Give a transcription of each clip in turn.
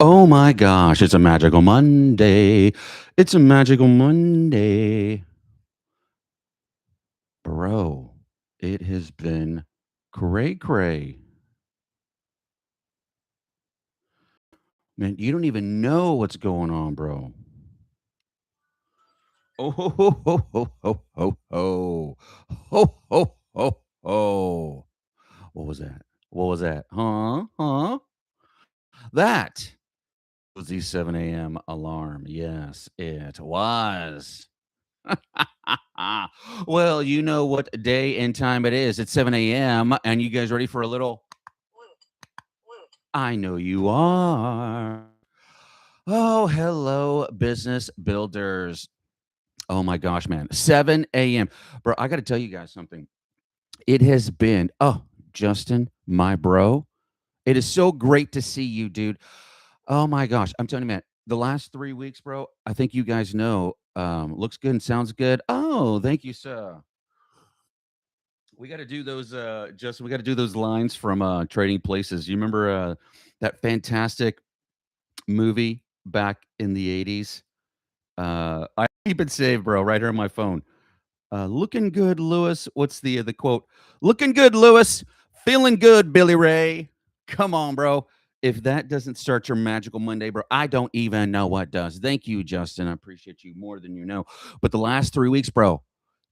Oh my gosh, it's a magical Monday. It's a magical Monday. Bro, it has been cray cray. Man, you don't even know what's going on, bro. Oh ho ho ho ho ho ho ho. Ho ho ho ho. What was that? What was that? Huh? Huh? That was the 7 a.m. alarm. Yes, it was. Well, you know what day and time it is. It's 7 a.m. And you guys ready for a little? I know you are. Oh, hello, business builders. Oh my gosh, man. 7 a.m. Bro, I got to tell you guys something. It has been, Justin, my bro. It is so great to see you, dude. Oh my gosh. I'm telling you, man, the last 3 weeks, bro, I think you guys know, looks good and sounds good. Oh, thank you, sir. We got to do those, Justin. We got to do those lines from Trading Places. You remember that fantastic movie back in the '80s? I keep it saved, bro, right here on my phone. Looking good, Lewis. What's the quote? Looking good, Lewis. Feeling good, Billy Ray. Come on, bro. If that doesn't start your magical Monday, bro, I don't even know what does. Thank you, Justin. I appreciate you more than you know. But the last 3 weeks, bro,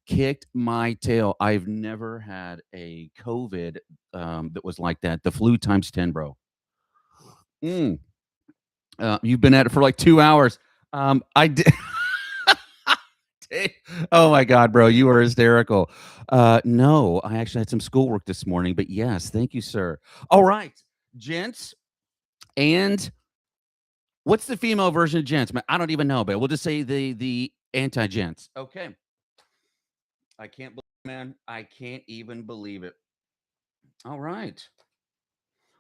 kicked my tail. I've never had a COVID that was like that. The flu times 10, bro. Mm. You've been at it for like 2 hours. I did. Oh my God, bro, you are hysterical. No, I actually had some schoolwork this morning, but yes, thank you, sir. All right, gents, and what's the female version of gents? Man, I don't even know, but we'll just say the anti-gents. Okay, I can't believe, man. I can't even believe it. All right.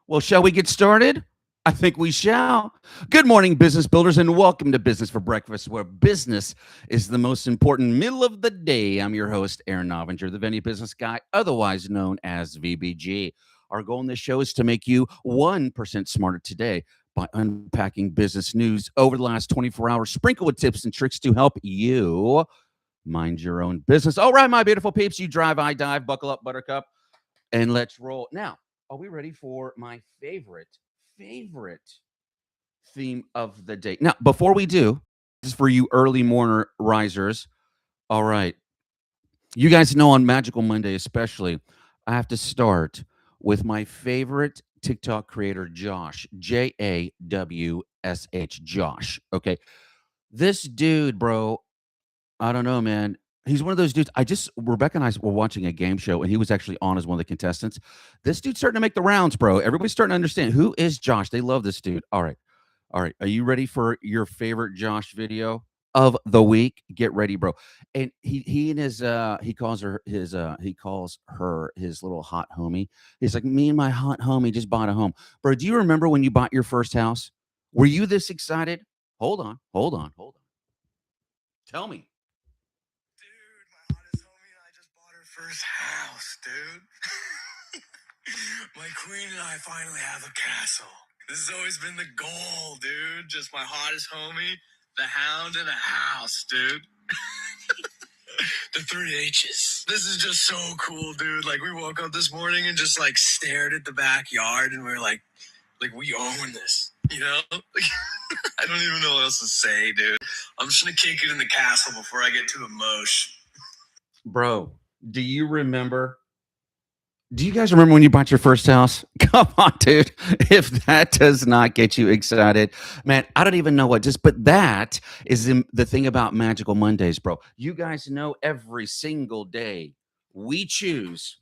Well, shall we get started? I think we shall. Good morning, business builders, and welcome to Business for Breakfast, where business is the most important middle of the day. I'm your host, Aaron Novinger, the Venti Business Guy, otherwise known as VBG. Our goal in this show is to make you 1% smarter today by unpacking business news over the last 24 hours, sprinkled with tips and tricks to help you mind your own business. All right, my beautiful peeps, you drive, I dive, buckle up, buttercup, and let's roll. Now, are we ready for my favorite theme of the day? Now, before we do, this is for you early morning risers. All right. You guys know on Magical Monday, especially, I have to start with my favorite TikTok creator, Jawsh, Jawsh, Jawsh. Okay. This dude, bro, I don't know, man. He's one of those dudes. Rebecca and I were watching a game show, and he was actually on as one of the contestants. This dude's starting to make the rounds, bro. Everybody's starting to understand who is Jawsh. They love this dude. All right. All right. Are you ready for your favorite Jawsh video of the week? Get ready, bro. And he and his he calls her his little hot homie. He's like, me and my hot homie just bought a home. Bro, do you remember when you bought your first house? Were you this excited? Hold on, hold on, hold on. Tell me. Dude, my hottest homie and I just bought her first house, dude. My queen and I finally have a castle. This has always been the goal, dude. Just my hottest homie, the hound, and a house, dude. The three H's. This is just so cool, dude. Like, we woke up this morning and just, like, stared at the backyard, and we were like, we own this, you know? I don't even know what else to say, dude. I'm just gonna kick it in the castle before I get too emotional. Bro, do you remember? Do you guys remember when you bought your first house? Come on, dude. If that does not get you excited, man, I don't even know what but that is the thing about Magical Mondays, bro. You guys know every single day we choose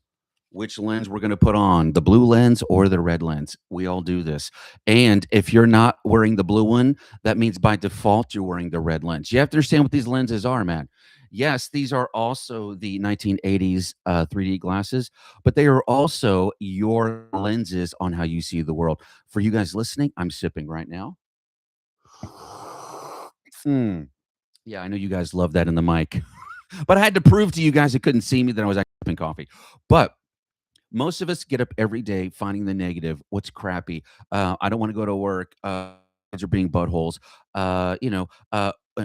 which lens we're going to put on, the blue lens or the red lens. We all do this. And if you're not wearing the blue one, that means by default you're wearing the red lens. You have to understand what these lenses are, man. Yes, these are also the 1980s 3D glasses, but they are also your lenses on how you see the world. For you guys listening, I'm sipping right now. Yeah, I know you guys love that in the mic. But I had to prove to you guys that couldn't see me that I was actually sipping coffee. But most of us get up every day finding the negative. What's crappy? I don't want to go to work. Kids are being buttholes.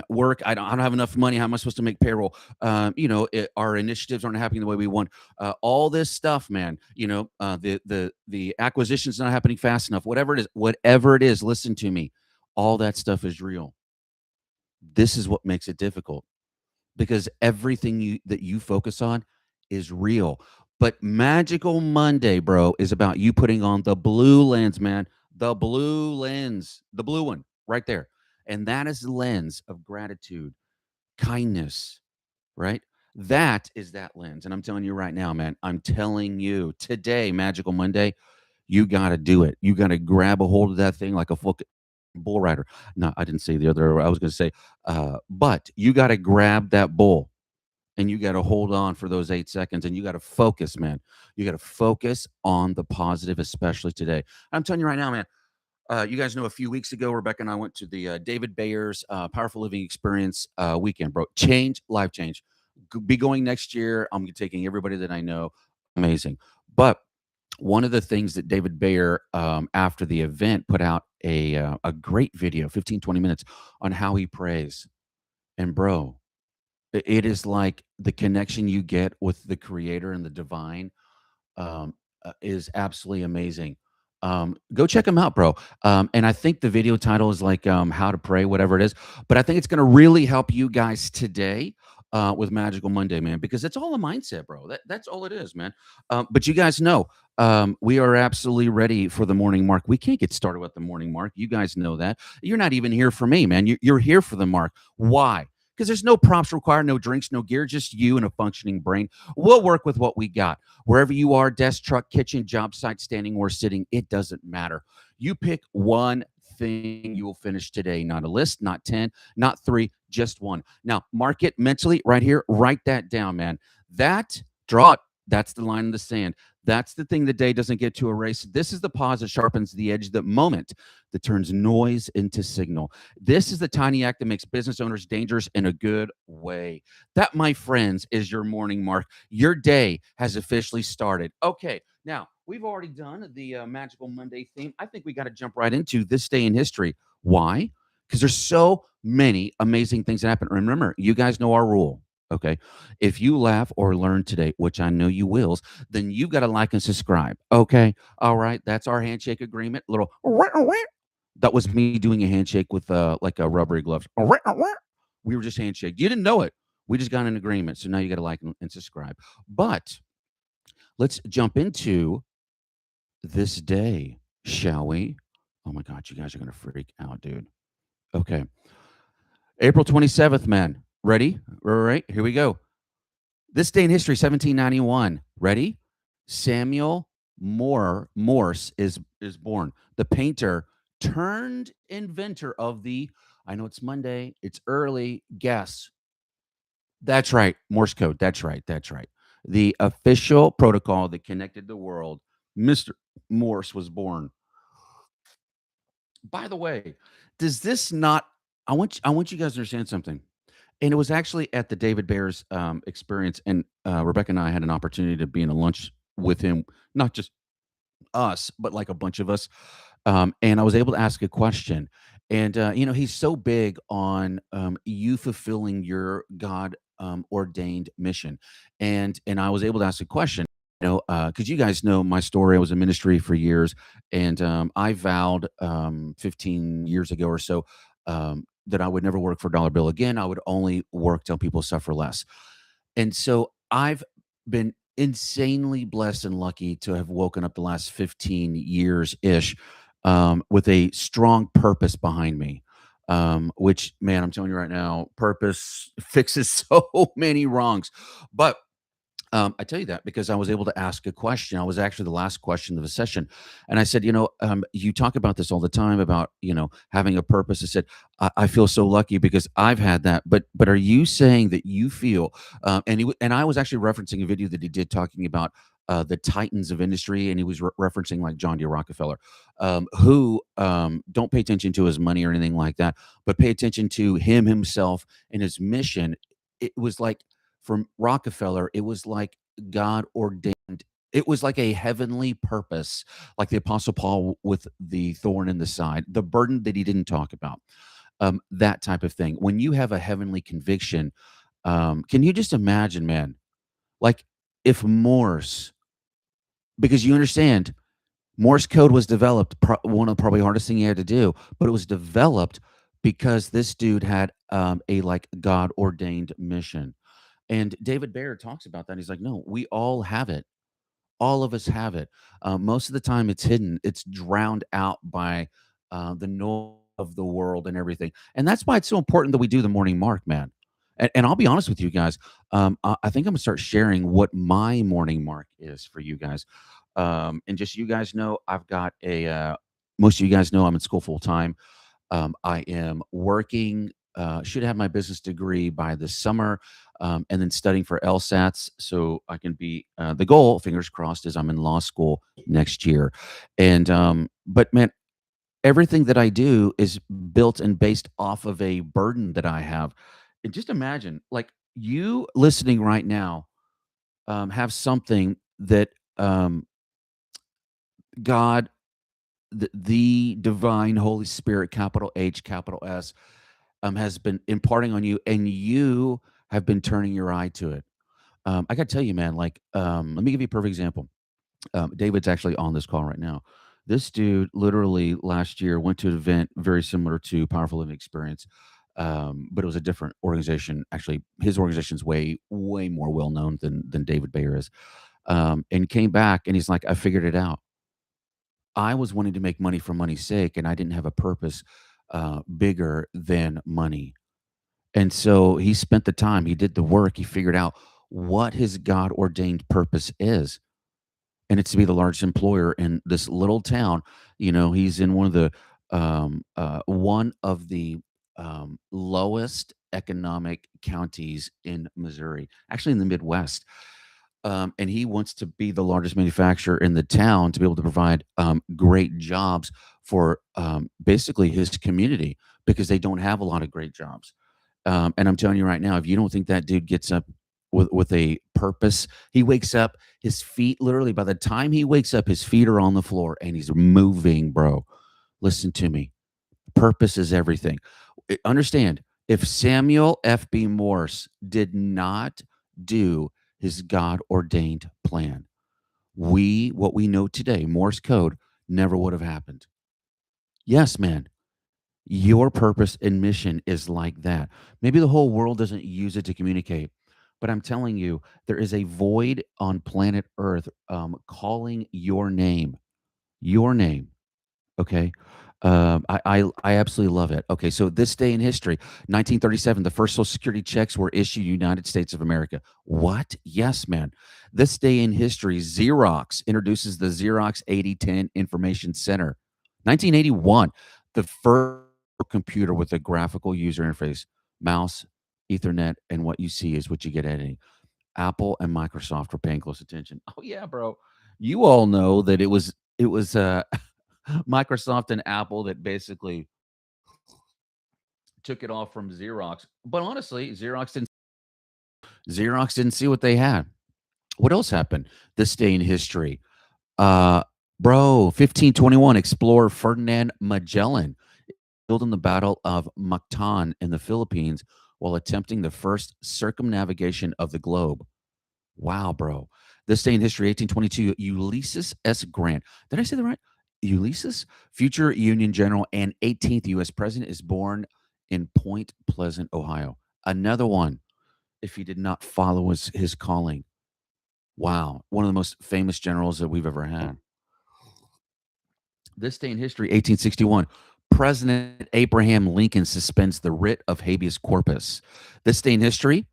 Work. I don't have enough money. How am I supposed to make payroll? Our initiatives aren't happening the way we want. All this stuff, man. The acquisition's not happening fast enough. Whatever it is, listen to me. All that stuff is real. This is what makes it difficult because everything that you focus on is real. But Magical Monday, bro, is about you putting on the blue lens, man. The blue lens, the blue one right there. And that is the lens of gratitude, kindness, right? That is that lens. And I'm telling you right now, man, I'm telling you today, Magical Monday, you got to do it. You got to grab a hold of that thing like a bull rider. No, I didn't say the other. I was going to say, but you got to grab that bull and you got to hold on for those 8 seconds and you got to focus, man. You got to focus on the positive, especially today. I'm telling you right now, man. You guys know a few weeks ago, Rebecca and I went to the David Bayer's Powerful Living Experience weekend, bro. Life change. Be going next year. I'm taking everybody that I know. Amazing. But one of the things that David Bayer, after the event, put out a great video, 15, 20 minutes on how he prays. And bro, it is like the connection you get with the creator and the divine is absolutely amazing. Go check him out, bro. And I think the video title is like "How to Pray," whatever it is. But I think it's going to really help you guys today with Magical Monday, man, because it's all a mindset, bro. That's all it is, man. But you guys know we are absolutely ready for the morning mark. We can't get started with the morning mark. You guys know that. You're not even here for me, man. You're here for the mark. Why? Because there's no props required, no drinks, no gear, just you and a functioning brain. We'll work with what we got. Wherever you are, desk, truck, kitchen, job site, standing or sitting, it doesn't matter. You pick one thing you will finish today, not a list, not 10, not three, just one. Now, mark it mentally right here. Write that down, man. Draw it. That's the line in the sand. That's the thing the day doesn't get to erase. This is the pause that sharpens the edge, the moment that turns noise into signal. This is the tiny act that makes business owners dangerous in a good way. That, my friends, is your morning mark. Your day has officially started. Okay, now we've already done the Magical Monday theme. I think we got to jump right into this day in history. Why? Because there's so many amazing things that happen. Remember, you guys know our rule. Okay. If you laugh or learn today, which I know you will, then you've got to like and subscribe. Okay. All right. That's our handshake agreement. Little that was me doing a handshake with like a rubbery gloves. We were just handshake. You didn't know it. We just got an agreement. So now you got to like and subscribe. But let's jump into this day, shall we? Oh my God, you guys are going to freak out, dude. Okay. April 27th, man. Ready? All right. Here we go. This day in history, 1791. Ready? Samuel Morse is born. The painter turned inventor of the, I know it's Monday, it's early, guess. That's right, Morse code. That's right. That's right. The official protocol that connected the world. Mr. Morse was born. By the way, does this not I want you guys to understand something. And it was actually at the David Bears experience, and Rebecca and I had an opportunity to be in a lunch with him, not just us, but like a bunch of us. And I was able to ask a question. And he's so big on you fulfilling your God ordained mission. And I was able to ask a question. Because you guys know my story. I was in ministry for years, and I vowed 15 years ago or so that I would never work for a dollar bill again. I would only work till people suffer less. And so I've been insanely blessed and lucky to have woken up the last 15 years ish with a strong purpose behind me. Which, man, I'm telling you right now, purpose fixes so many wrongs. But I tell you that because I was able to ask a question. I was actually the last question of the session. And I said, you talk about this all the time about, having a purpose. I said, I feel so lucky because I've had that. But are you saying that you feel, and I was actually referencing a video that he did talking about the titans of industry. And he was referencing like John D. Rockefeller, who don't pay attention to his money or anything like that, but pay attention to him himself and his mission. It was like, For Rockefeller, it was like God ordained. It was like a heavenly purpose, like the Apostle Paul with the thorn in the side, the burden that he didn't talk about, that type of thing. When you have a heavenly conviction, can you just imagine, man? Like if Morse, because you understand, Morse code was developed, one of the probably hardest thing he had to do, but it was developed because this dude had a like God ordained mission. And David Bayer talks about that. He's like, no, we all have it. All of us have it. Most of the time, it's hidden. It's drowned out by the noise of the world and everything. And that's why it's so important that we do the morning mark, man. And I'll be honest with you guys. I think I'm gonna start sharing what my morning mark is for you guys. And just so you guys know, I've got a. Most of you guys know I'm in school full time. I am working, should have my business degree by this summer, and then studying for LSATs so I can be, the goal, fingers crossed, is I'm in law school next year. And, but man, everything that I do is built and based off of a burden that I have. And just imagine, like you listening right now, have something that God, the divine Holy Spirit, capital H, capital S, has been imparting on you, and you have been turning your eye to it. I got to tell you, man. Like, let me give you a perfect example. David's actually on this call right now. This dude literally last year went to an event very similar to Powerful Living Experience, but it was a different organization. Actually, his organization's way more well known than David Bayer is. And came back, and he's like, "I figured it out. I was wanting to make money for money's sake, and I didn't have a purpose bigger than money." And so he spent the time, he did the work, he figured out what his God ordained purpose is. And it's to be the largest employer in this little town. You know, he's in one of the lowest economic counties in Missouri, actually in the Midwest. And he wants to be the largest manufacturer in the town to be able to provide great jobs for basically his community because they don't have a lot of great jobs. And I'm telling you right now, if you don't think that dude gets up with a purpose, he wakes up, his feet literally by the time he wakes up, his feet are on the floor and he's moving, bro. Listen to me. Purpose is everything. Understand, if Samuel F.B. Morse did not do his God ordained plan, what we know today, Morse code, never would have happened. Yes, man. Your purpose and mission is like that. Maybe the whole world doesn't use it to communicate, but I'm telling you, there is a void on planet Earth calling your name. Your name. Okay. I absolutely love it. Okay, so this day in history, 1937, the first Social Security checks were issued United States of America. What? Yes, man. This day in history, Xerox introduces the Xerox 8010 Information Center. 1981, the first computer with a graphical user interface, mouse, Ethernet, and what you see is what you get editing. Apple and Microsoft were paying close attention. Oh yeah, bro. You all know that it was Microsoft and Apple that basically took it off from Xerox. But honestly, Xerox didn't see what they had. What else happened this day in history? Uh bro, 1521, explorer Ferdinand Magellan killed in the Battle of Mactan in the Philippines while attempting the first circumnavigation of the globe. Wow, bro. This day in history, 1822, Ulysses S. Grant. Did I say that right? Ulysses, future Union General and 18th U.S. President, is born in Point Pleasant, Ohio. Another one, if he did not follow his calling. Wow. One of the most famous generals that we've ever had. This day in history, 1861, President Abraham Lincoln suspends the writ of habeas corpus. This day in history,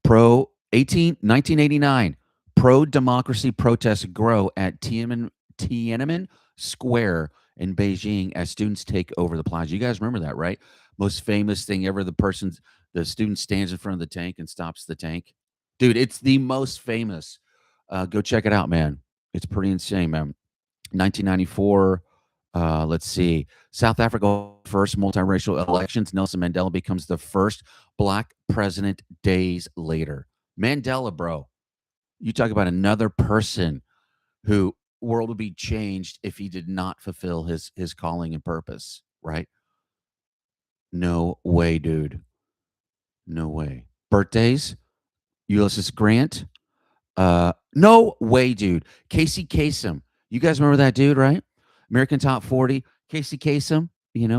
Pro 1989, pro democracy protests grow at Tiananmen Square in Beijing as students take over the plaza. You guys remember that, right? Most famous thing ever. The student stands in front of the tank and stops the tank. Dude, it's the most famous. Go check it out, man. It's pretty insane, man. 1994. Let's see. South Africa first multiracial elections. Nelson Mandela becomes the first black president days later. Mandela, bro. You talk about another person who world would be changed if he did not fulfill his calling and purpose, right? No way, dude. No way. Birthdays, Ulysses Grant. No way, dude. Casey Kasem. You guys remember that dude, right? American Top 40. Casey Kasem,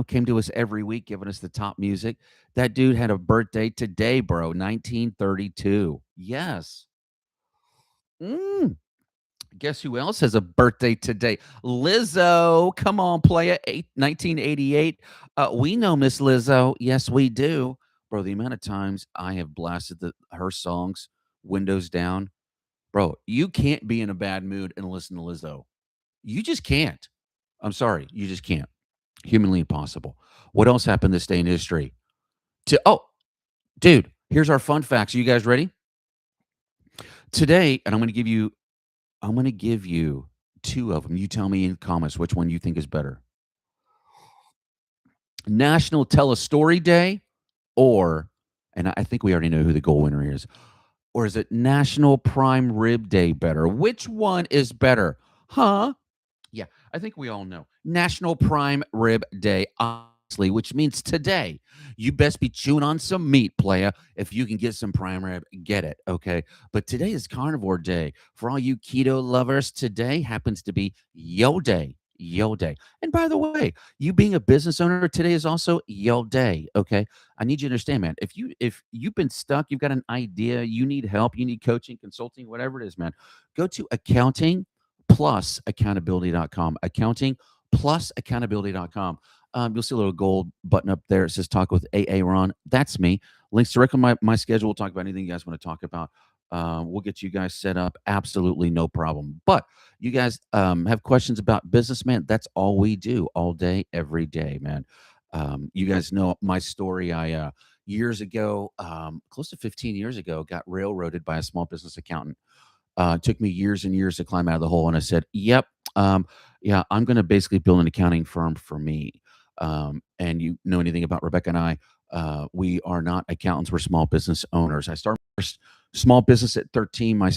came to us every week giving us the top music. That dude had a birthday today, bro. 1932. Yes. Mm. Guess who else has a birthday today? Lizzo. Come on, play it. 1988. We know Miss Lizzo. Yes, we do. Bro, the amount of times I have blasted her songs, windows down. Bro, you can't be in a bad mood and listen to Lizzo. You just can't. I'm sorry. You just can't. Humanly impossible. What else happened this day in history? Dude, here's our fun facts. Are you guys ready? Today, and I'm going to give you two of them. You tell me in comments which one you think is better. National Tell a Story Day, or, and I think we already know who the goal winner is, or is it National Prime Rib Day better? Which one is better? Huh? Yeah, I think we all know. National Prime Rib Day, obviously, which means today. You best be chewing on some meat, playa. If you can get some prime rib, get it, okay? But today is Carnivore Day. For all you keto lovers, today happens to be Yo Day. Yo Day. And by the way, you being a business owner, today is also Yo Day, okay? I need you to understand, man. If you've been stuck, you've got an idea, you need help, you need coaching, consulting, whatever it is, man, go to accountability.com. Accounting plus accountability.com. You'll see a little gold button up there. It says talk with AA Ron. That's me. Links directly my schedule. We'll talk about anything you guys want to talk about. We'll get you guys set up. Absolutely no problem. But you guys have questions about business, man. That's all we do all day, every day, man. You guys know my story. I years ago, close to 15 years ago, got railroaded by a small business accountant. It took me years and years to climb out of the hole. And I said, yep, yeah, I'm going to basically build an accounting firm for me. And you know anything about Rebecca and I, we are not accountants, we're small business owners. I started my first small business at 13, my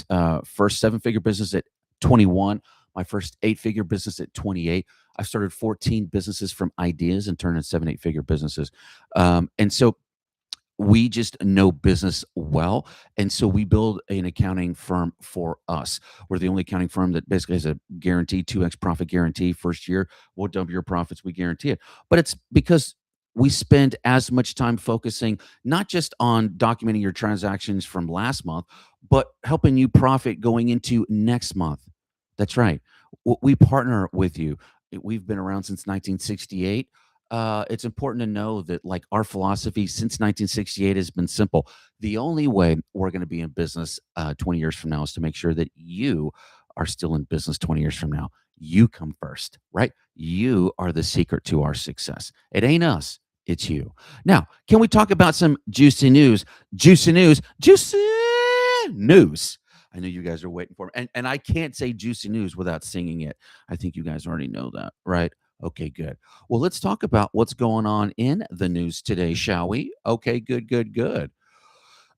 first seven-figure business at 21, my first eight-figure business at 28. I started 14 businesses from ideas and turned into seven, eight-figure businesses. And so we just know business well. And so we build an accounting firm for us. We're the only accounting firm that basically has a guarantee, 2x profit guarantee. First year, we'll double your profits. We guarantee it. But it's because we spend as much time focusing not just on documenting your transactions from last month, but helping you profit going into next month. That's right. We partner with you. We've been around since 1968. It's important to know that, like, our philosophy since 1968 has been simple. The only way we're going to be in business 20 years from now is to make sure that you are still in business 20 years from now. You come first, right? You are the secret to our success. It ain't us, it's you. Now, can we talk about some juicy news? Juicy news, juicy news. I know you guys are waiting for it. And I can't say juicy news without singing it. I think you guys already know that, right? Okay, good. Well, let's talk about what's going on in the news today, shall we? Okay, good, good, good.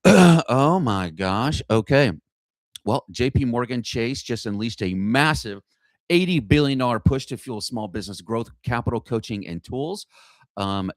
Oh my gosh. Okay. Well, JPMorgan Chase just unleashed a massive $80 billion push to fuel small business growth, capital coaching, and tools.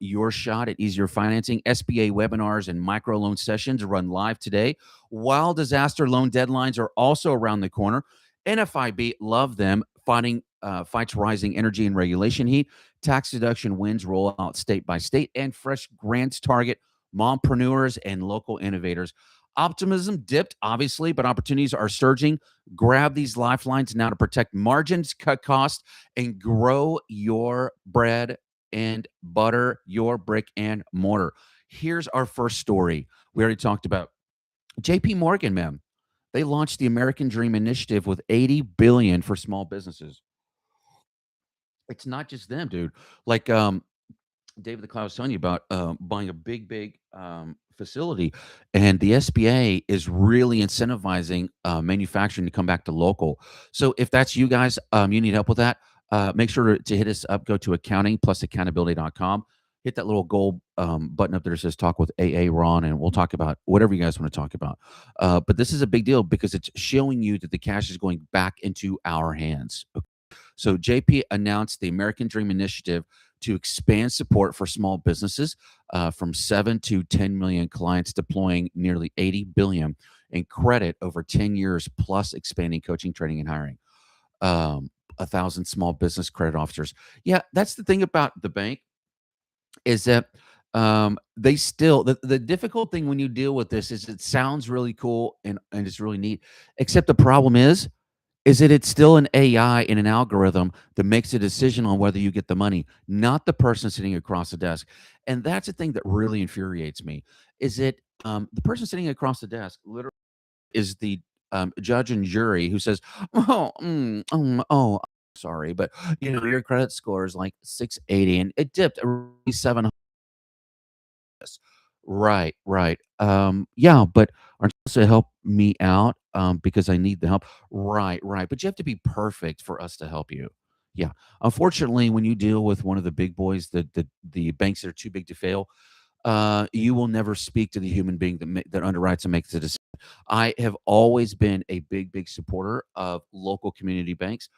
Your shot at easier financing, SBA webinars, and microloan sessions run live today. While disaster loan deadlines are also around the corner, NFIB, love them, fights rising energy and regulation heat. Tax deduction wins roll out state by state, and fresh grants target mompreneurs and local innovators. Optimism dipped, obviously, but opportunities are surging. Grab these lifelines now to protect margins, cut costs, and grow your bread and butter your brick and mortar. Here's our first story. We already talked about JP Morgan, man. They launched the American Dream Initiative with 80 billion for small businesses. It's not just them, dude. Like David the Cloud was telling you about buying a big facility, and the SBA is really incentivizing manufacturing to come back to local. So if that's you guys, you need help with that. Make sure to hit us up. Go to accounting plus accountability.com. hit that little gold button up there that says talk with AA Ron, and we'll talk about whatever you guys want to talk about. But this is a big deal because it's showing you that the cash is going back into our hands. So JP announced the American Dream Initiative to expand support for small businesses from 7 to 10 million clients, deploying nearly 80 billion in credit over 10 years, plus expanding coaching, training, and hiring. 1,000 small business credit officers. Yeah, that's the thing about the bank is that they still the difficult thing when you deal with this is it sounds really cool and it's really neat. Except the problem is that it's still an AI and an algorithm that makes a decision on whether you get the money, not the person sitting across the desk. And that's the thing that really infuriates me is that the person sitting across the desk literally is the judge and jury who says, oh, sorry, but your credit score is like 680 and it dipped 700. Right, right. Yeah, but aren't you supposed to help me out because I need the help? Right, right. But you have to be perfect for us to help you. Yeah. Unfortunately, when you deal with one of the big boys, the banks that are too big to fail, you will never speak to the human being that underwrites and makes the decision. I have always been a big, big supporter of local community banks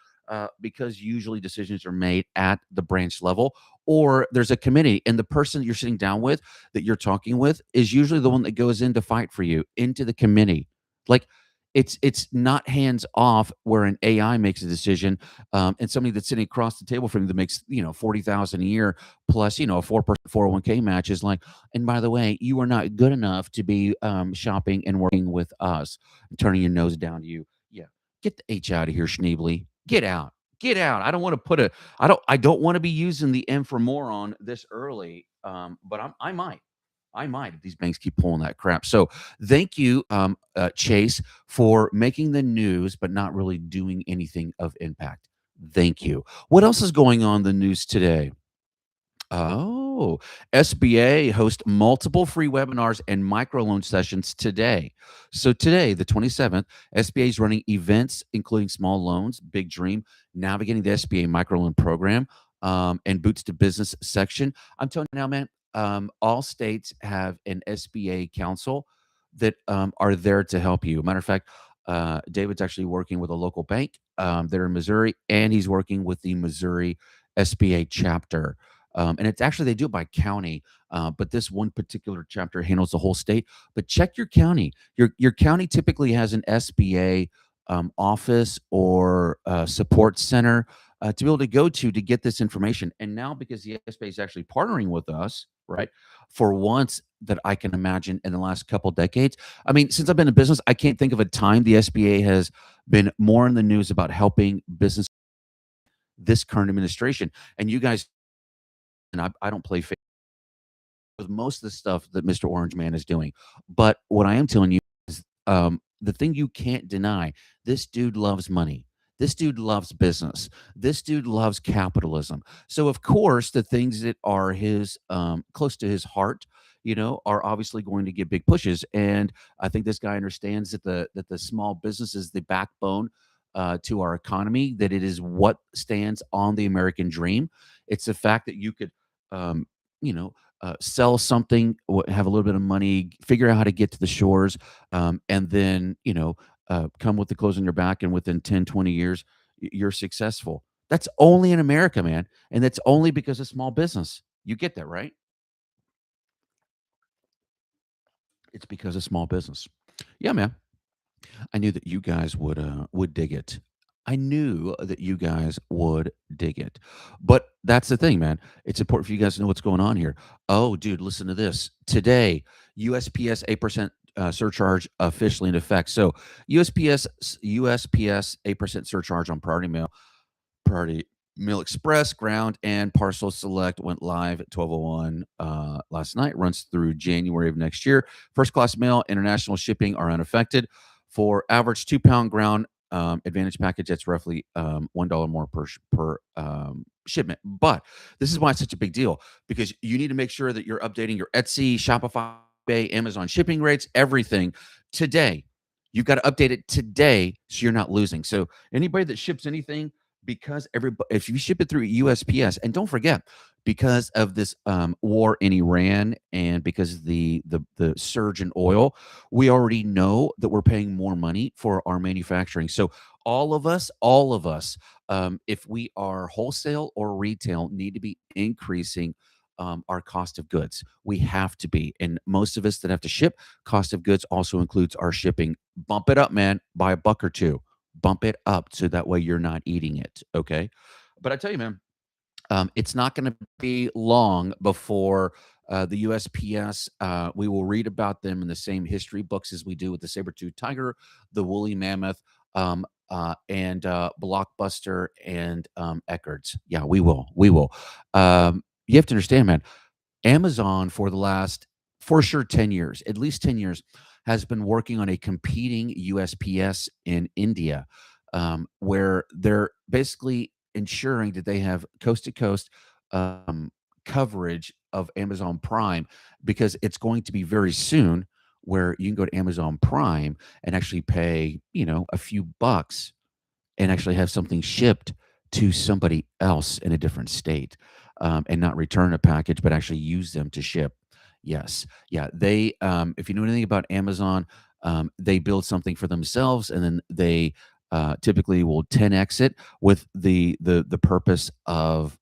because usually decisions are made at the branch level or there's a committee, and the person that you're sitting down with, that you're talking with, is usually the one that goes in to fight for you into the committee. Like it's not hands off where an AI makes a decision, and somebody that's sitting across the table from you that makes 40,000 a year plus a 4% 401k match is like, and by the way, you are not good enough to be shopping and working with us, and turning your nose down to you. Yeah, get the H out of here, Schneebly. Get out. Get out. I don't want to put a. I don't want to be using the M for moron this early. But I might. I might if these banks keep pulling that crap. So thank you, Chase, for making the news, but not really doing anything of impact. Thank you. What else is going on in the news today? Oh, SBA hosts multiple free webinars and microloan sessions today. So today, the 27th, SBA is running events including small loans, Big Dream, navigating the SBA microloan program, and Boots to Business section. I'm telling you now, man, all states have an SBA council that are there to help you. Matter of fact, David's actually working with a local bank there in Missouri, and he's working with the Missouri SBA chapter. And it's actually they do it by county, but this one particular chapter handles the whole state. But check your county. Your county typically has an SBA office or support center to be able to go to get this information. And now because the SBA is actually partnering with us, right? For once that I can imagine in the last couple decades. I mean, since I've been in business, I can't think of a time the SBA has been more in the news about helping business this current administration. And you guys, and I don't play with most of the stuff that Mr. Orange Man is doing. But what I am telling you is the thing you can't deny, this dude loves money. This dude loves business. This dude loves capitalism. So of course, the things that are his close to his heart, are obviously going to get big pushes. And I think this guy understands that the small business is the backbone to our economy. That it is what stands on the American dream. It's the fact that you could, um, you know, sell something, have a little bit of money, figure out how to get to the shores, and then, come with the clothes on your back. And within 10, 20 years, you're successful. That's only in America, man. And that's only because of small business. You get that, right? It's because of small business. Yeah, man. I knew that you guys would dig it. I knew that you guys would dig it. But that's the thing, man. It's important for you guys to know what's going on here. Oh, dude, listen to this. Today, USPS 8% surcharge officially in effect. So USPS 8% surcharge on priority mail. Priority Meal Express, Ground, and Parcel Select went live at 12:01 last night. Runs through January of next year. First class mail, international shipping are unaffected. For average 2-pound ground Advantage package, that's roughly $1 more per shipment. But this is why it's such a big deal because you need to make sure that you're updating your Etsy, Shopify, eBay, Amazon shipping rates, everything today. You've got to update it today so you're not losing. So anybody that ships anything because everybody, if you ship it through USPS, and don't forget, because of this war in Iran and because of the surge in oil, we already know that we're paying more money for our manufacturing. So all of us, if we are wholesale or retail, need to be increasing our cost of goods. We have to be, and most of us that have to ship, cost of goods also includes our shipping. Bump it up, man, by a buck or two. Bump it up so that way you're not eating it. Okay. But I tell you, man, it's not going to be long before the USPS, we will read about them in the same history books as we do with the saber-toothed tiger, the woolly mammoth, and Blockbuster and Eckerd's. Yeah, we will. We will. You have to understand, man, Amazon for the last, for sure, 10 years, at least 10 years, has been working on a competing USPS in India, where they're basically ensuring that they have coast to coast coverage of Amazon Prime, because it's going to be very soon where you can go to Amazon Prime and actually pay, a few bucks and actually have something shipped to somebody else in a different state, and not return a package, but actually use them to ship. Yes. Yeah. They, if you know anything about Amazon, they build something for themselves and then they typically will 10x it with the purpose of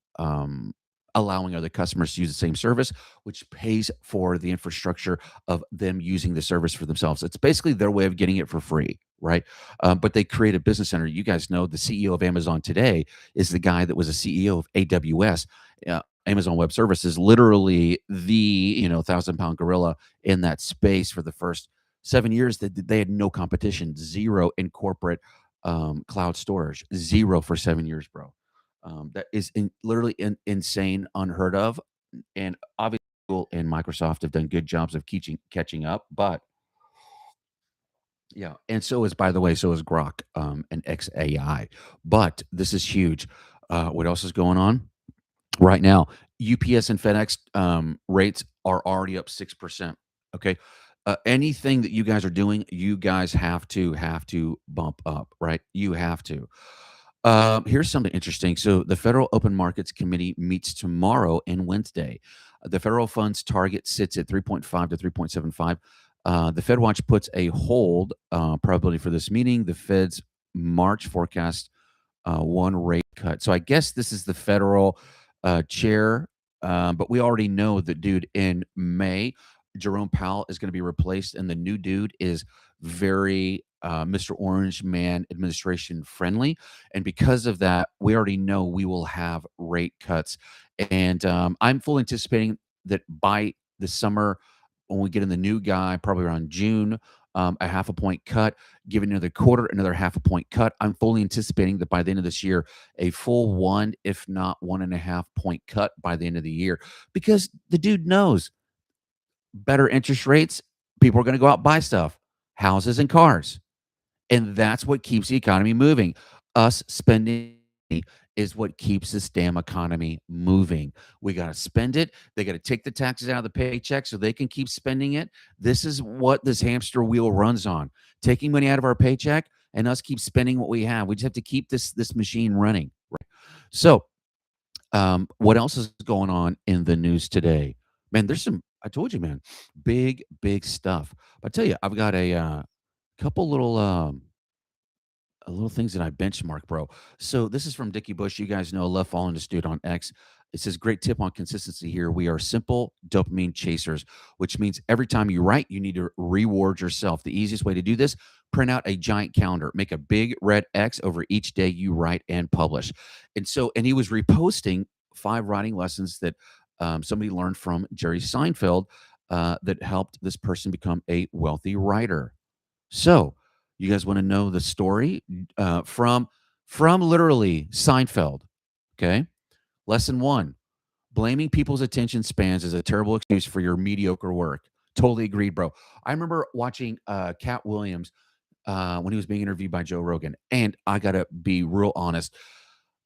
allowing other customers to use the same service, which pays for the infrastructure of them using the service for themselves. It's basically their way of getting it for free, right? But they create a business center. You guys know the CEO of Amazon today is the guy that was a CEO of AWS, Amazon Web Services, literally the 1,000-pound gorilla in that space for the first 7 years. That they had no competition, zero in corporate cloud storage, zero for 7 years, bro. That is literally insane, unheard of, and obviously Google and Microsoft have done good jobs of catching up, but yeah, and so is, by the way, so is Grok, and XAI. But this is huge. What else is going on right now? UPS and FedEx rates are already up 6%. Okay, anything that you guys are doing, you guys have to bump up, right? You have to. Here's something interesting. So the Federal Open Markets Committee meets tomorrow and Wednesday. The federal funds target sits at 3.5 to 3.75. The FedWatch puts a hold probability for this meeting. The Fed's March forecast one rate cut. So I guess this is the federal chair, but we already know that, dude, in May, Jerome Powell is going to be replaced, and the new dude is very Mr. Orange Man administration friendly. And because of that, we already know we will have rate cuts. And I'm fully anticipating that by the summer, when we get in the new guy, probably around June, a half a point cut, giving another quarter, another half a point cut. I'm fully anticipating that by the end of this year, a full one, if not 1.5 point cut by the end of the year, because the dude knows better interest rates, people are going to go out and buy stuff, houses and cars. And that's what keeps the economy moving. Us spending is what keeps this damn economy moving. We got to spend it. They got to take the taxes out of the paycheck so they can keep spending it. This is what this hamster wheel runs on. Taking money out of our paycheck and us keep spending what we have. We just have to keep this machine running. Right? So, what else is going on in the news today? Man, there's some, I told you, man, big stuff. But I tell you, I've got a couple little things that I benchmark, bro. So this is from Dicky Bush. You guys know, I love following this dude on X. It says, great tip on consistency here. We are simple dopamine chasers, which means every time you write, you need to reward yourself. The easiest way to do this, print out a giant calendar, make a big red X over each day you write and publish. And he was reposting 5 writing lessons that somebody learned from Jerry Seinfeld that helped this person become a wealthy writer. So, you guys want to know the story from literally Seinfeld? Okay, lesson 1: blaming people's attention spans is a terrible excuse for your mediocre work. Totally agreed, bro. I remember watching Cat Williams when he was being interviewed by Joe Rogan, and I gotta be real honest.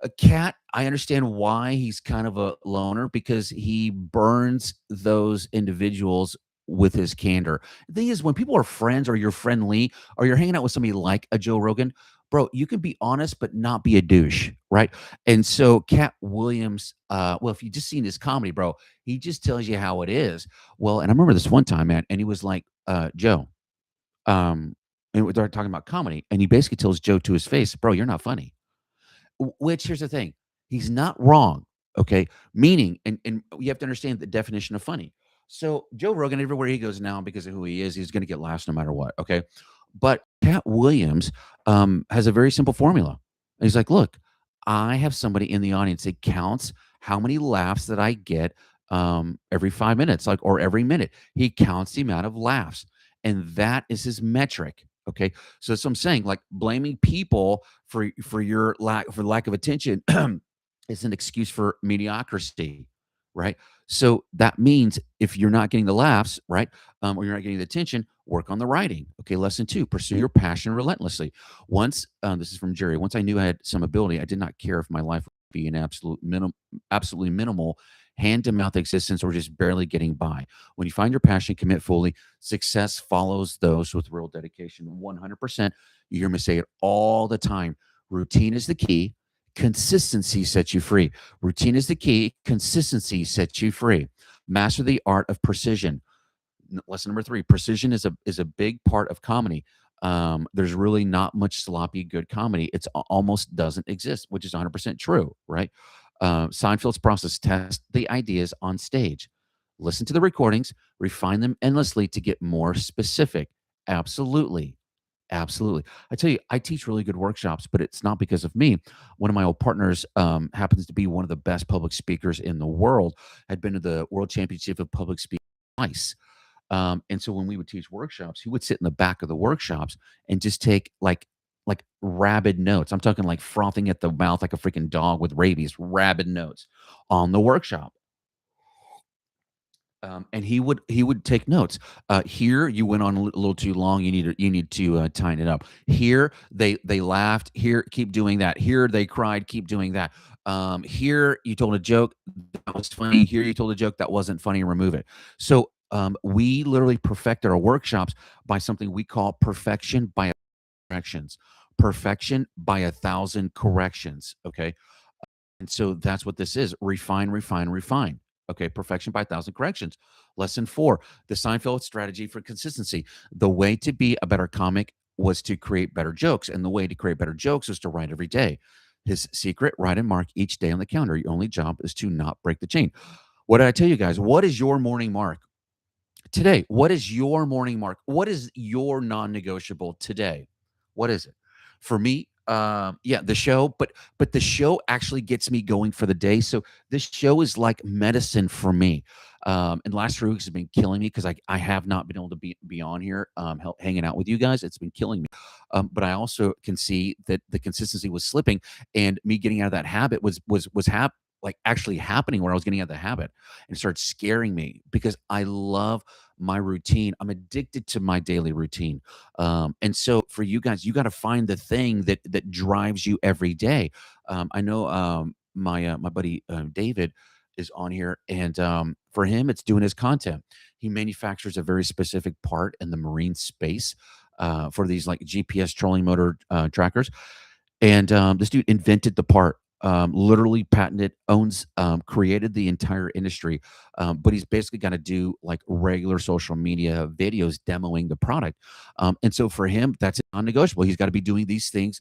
A cat, I understand why he's kind of a loner, because he burns those individuals with his candor. The thing is, when people are friends or you're friendly or you're hanging out with somebody like a Joe Rogan, bro, you can be honest but not be a douche, right? And so Cat Williams, well, if you just seen his comedy, bro, he just tells you how it is. Well, and I remember this one time, man, and he was like, Joe, and they're talking about comedy, and he basically tells Joe to his face, bro, you're not funny. Which here's the thing, he's not wrong, okay? Meaning, and you have to understand the definition of funny. So Joe Rogan, everywhere he goes now, because of who he is, he's going to get laughs no matter what, okay? But Cat Williams has a very simple formula. He's like, look, I have somebody in the audience that counts how many laughs that I get every 5 minutes, like or every minute. He counts the amount of laughs, and that is his metric. Okay, so that's what I'm saying. Like blaming people for your lack of attention is an excuse for mediocrity, right? So that means if you're not getting the laughs, right, or you're not getting the attention, work on the writing. Okay, lesson two: pursue your passion relentlessly. Once, this is from Jerry. Once I knew I had some ability, I did not care if my life would be an absolutely minimal hand to mouth existence or just barely getting by. When you find your passion, commit fully. Success follows those with real dedication. 100%. You hear me say it all the time. Routine is the key. Consistency sets you free. Routine is the key. Consistency sets you free. Master the art of precision. Lesson number three: precision is a big part of comedy. There's really not much sloppy good comedy. It's almost doesn't exist, which is 100% true, right? Seinfeld's process: test the ideas on stage, listen to the recordings, refine them endlessly to get more specific. Absolutely. Absolutely. I tell you, I teach really good workshops, but it's not because of me. One of my old partners happens to be one of the best public speakers in the world, had been to the World Championship of Public Speaking twice. And so when we would teach workshops, he would sit in the back of the workshops and just take like rabid notes. I'm talking like frothing at the mouth like a freaking dog with rabies, rabid notes on the workshop. And he would take notes. Here you went on a little too long. You need to tighten it up. Here they laughed. Here keep doing that. Here they cried. Keep doing that. Here you told a joke that was funny. Here you told a joke that wasn't funny. Remove it. So we literally perfected our workshops by something we call perfection by corrections. Perfection by 1,000 corrections. Okay, and so that's what this is: refine, refine, refine. Okay, perfection by 1,000 corrections. Lesson four: the Seinfeld strategy for consistency. The way to be a better comic was to create better jokes, and the way to create better jokes is to write every day. His secret: write and mark each day on the calendar. Your only job is to not break the chain. What did I tell you guys? What is your morning mark today? What is your morning mark? What is your non-negotiable today? What is it? For me, yeah, the show, but the show actually gets me going for the day. So this show is like medicine for me. And the last 3 weeks have been killing me because I have not been able to be on here hanging out with you guys. It's been killing me. But I also can see that the consistency was slipping, and me getting out of that habit was like actually happening, where I was getting out of the habit, and it started scaring me because I love my routine. I'm addicted to my daily routine. And so for you guys, you got to find the thing that drives you every day. I know my buddy David is on here, and for him, it's doing his content. He manufactures a very specific part in the marine space for these like GPS trolling motor trackers, and this dude invented the part, literally patented, owns, created the entire industry. But he's basically got to do like regular social media videos demoing the product. And so for him, that's non-negotiable. He's got to be doing these things